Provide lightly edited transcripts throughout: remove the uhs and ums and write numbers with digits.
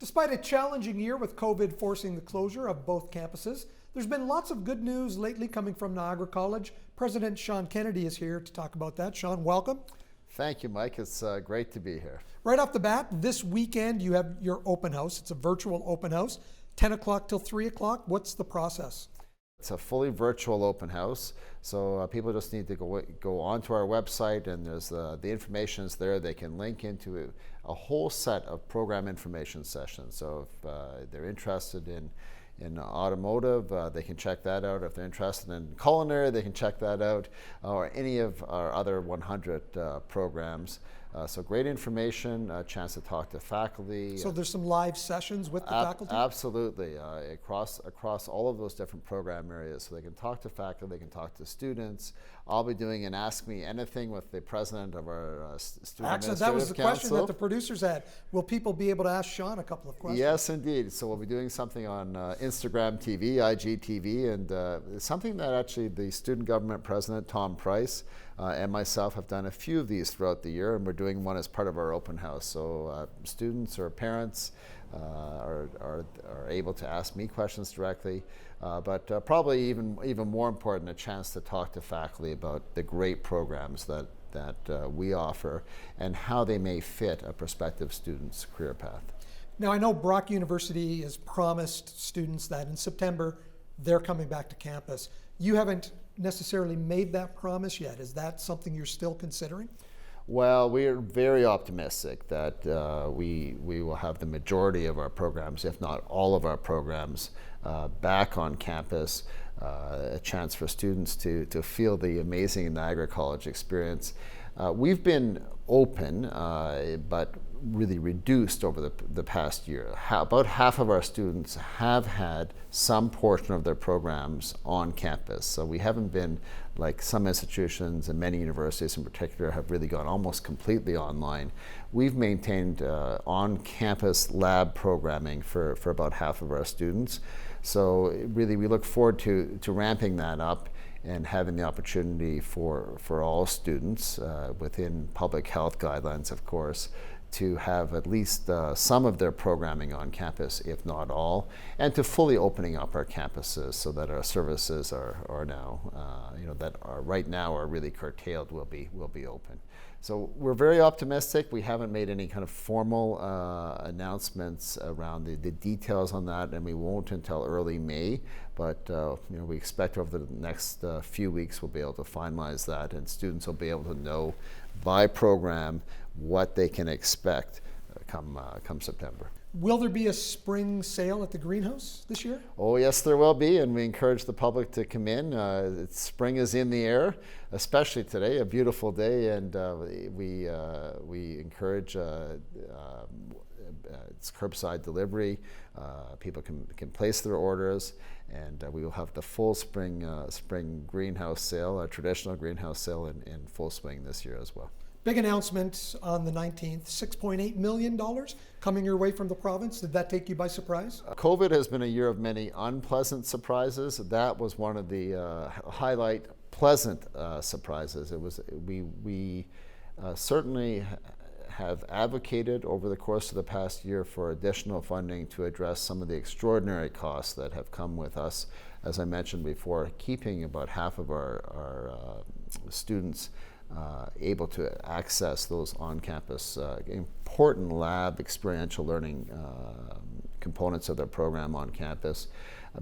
Despite a challenging year with COVID forcing the closure of both campuses, there's been lots of good news lately coming from Niagara College. President Sean Kennedy is here to talk about that. Sean, welcome. Thank you, Mike. It's great to be here. Right off the bat, this weekend you have your open house. It's a virtual open house, 10 o'clock till 3 o'clock. What's the process? It's a fully virtual open house, so people just need to go onto our website, and there's the information is there. They can link into a whole set of program information sessions. So if they're interested in automotive, they can check that out. If they're interested in culinary, they can check that out, or any of our other 100 programs. So great information, a chance to talk to faculty. So there's some live sessions with the faculty? Absolutely, across all of those different program areas. So they can talk to faculty, they can talk to students. I'll be doing an Ask Me Anything with the president of our Student Administrative That was the Council. question that the producers had. Will people be able to ask Sean a couple of questions? Yes, indeed. So we'll be doing something on Instagram TV, IGTV, and something that actually the student government president, Tom Price, and myself have done a few of these throughout the year, and we're doing one as part of our open house. So students or parents are able to ask me questions directly, but probably even more important, a chance to talk to faculty about the great programs that we offer and how they may fit a prospective student's career path. Now, I know Brock University has promised students that in September they're coming back to campus. You haven't necessarily made that promise yet. Is that something you're still considering? Well, we are very optimistic that we will have the majority of our programs, if not all of our programs, back on campus. A chance for students to feel the amazing Niagara College experience. We've been open, but really reduced over the past year. About half of our students have had some portion of their programs on campus. So we haven't been like some institutions, and many universities in particular have really gone almost completely online. We've maintained on-campus lab programming for about half of our students. So really we look forward to ramping that up and having the opportunity for all students within public health guidelines, of course, to have at least some of their programming on campus, if not all, and to fully opening up our campuses so that our services are now, that are right now are really curtailed, will be open. So we're very optimistic. We haven't made any kind of formal announcements around the details on that, and we won't until early May. But we expect over the next few weeks we'll be able to finalize that, and students will be able to know by program what they can expect come September. Will there be a spring sale at the greenhouse this year? Oh yes, there will be, and we encourage the public to come in. Spring is in the air, especially today, a beautiful day, and we encourage it's curbside delivery. People can place their orders, and we will have the full spring greenhouse sale, a traditional greenhouse sale in full swing this year as well. Big announcement on the 19th, $6.8 million coming your way from the province. Did that take you by surprise? COVID has been a year of many unpleasant surprises. That was one of the highlight pleasant surprises. It was we certainly have advocated over the course of the past year for additional funding to address some of the extraordinary costs that have come with us. As I mentioned before, keeping about half of our students able to access those on-campus important lab experiential learning components of their program on campus.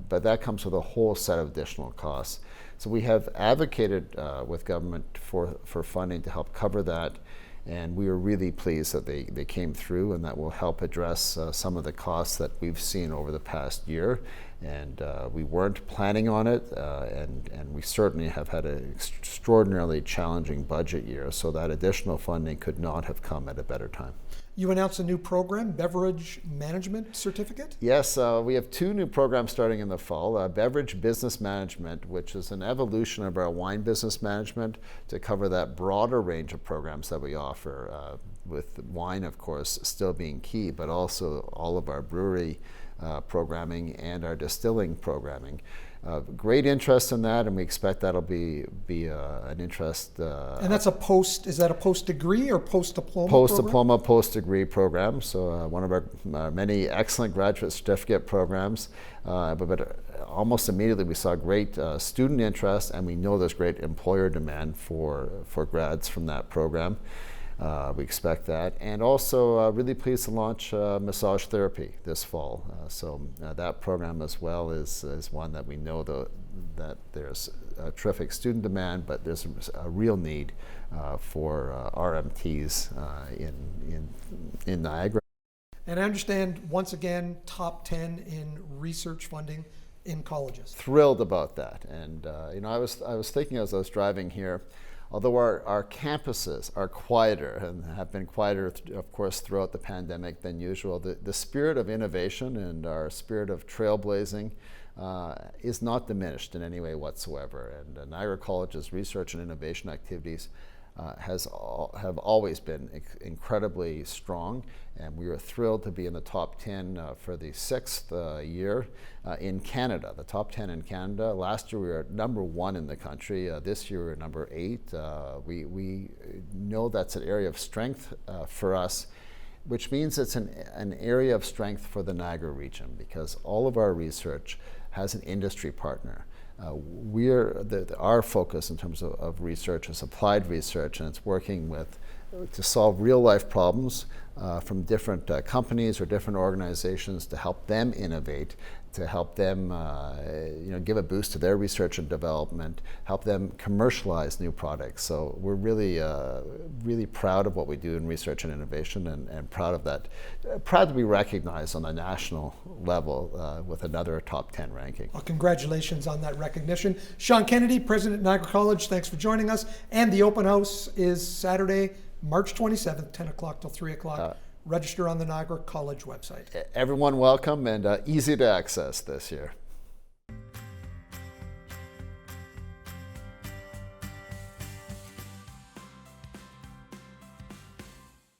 But that comes with a whole set of additional costs. So we have advocated with government for funding to help cover that, and we were really pleased that they came through, and that will help address some of the costs that we've seen over the past year. And we weren't planning on it, and we certainly have had an extraordinarily challenging budget year, so that additional funding could not have come at a better time. You announced a new program, Beverage Management Certificate? Yes, we have two new programs starting in the fall. Beverage Business Management, which is an evolution of our wine business management to cover that broader range of programs that we offer. wine, of course, still being key, but also all of our brewery programming and our distilling programming. Great interest in that, and we expect that'll be an interest. And that's is that a post-degree or post-diploma Post-diploma, post-degree program. So one of our many excellent graduate certificate programs. But almost immediately we saw great student interest, and we know there's great employer demand for grads from that program. We expect that, and also really pleased to launch massage therapy this fall. So that program as well is one that we know that there's a terrific student demand, but there's a real need for RMTs in Niagara. And I understand, once again, top 10 in research funding in colleges. Thrilled about that, and I was thinking as I was driving here. Although our campuses are quieter and have been quieter, of course, throughout the pandemic than usual, the spirit of innovation and our spirit of trailblazing is not diminished in any way whatsoever. And Niagara College's research and innovation activities have always been incredibly strong, and we are thrilled to be in the top 10 for the 6th year in Canada, the top 10 in Canada. Last year we were number 1 in the country. This year we're number 8. We know that's an area of strength for us, which means it's an area of strength for the Niagara region, because all of our research has an industry partner. Our focus in terms of research is applied research, and it's working to solve real life problems from different companies or different organizations to help them innovate, to help them give a boost to their research and development, help them commercialize new products. So we're really proud of what we do in research and innovation, and proud of that. Proud to be recognized on a national level with another top 10 ranking. Well, congratulations on that recognition. Sean Kennedy, President at Niagara College, thanks for joining us. And the open house is Saturday, March 27th, 10 o'clock till 3 o'clock. Register on the Niagara College website. Everyone welcome, and easy to access this year.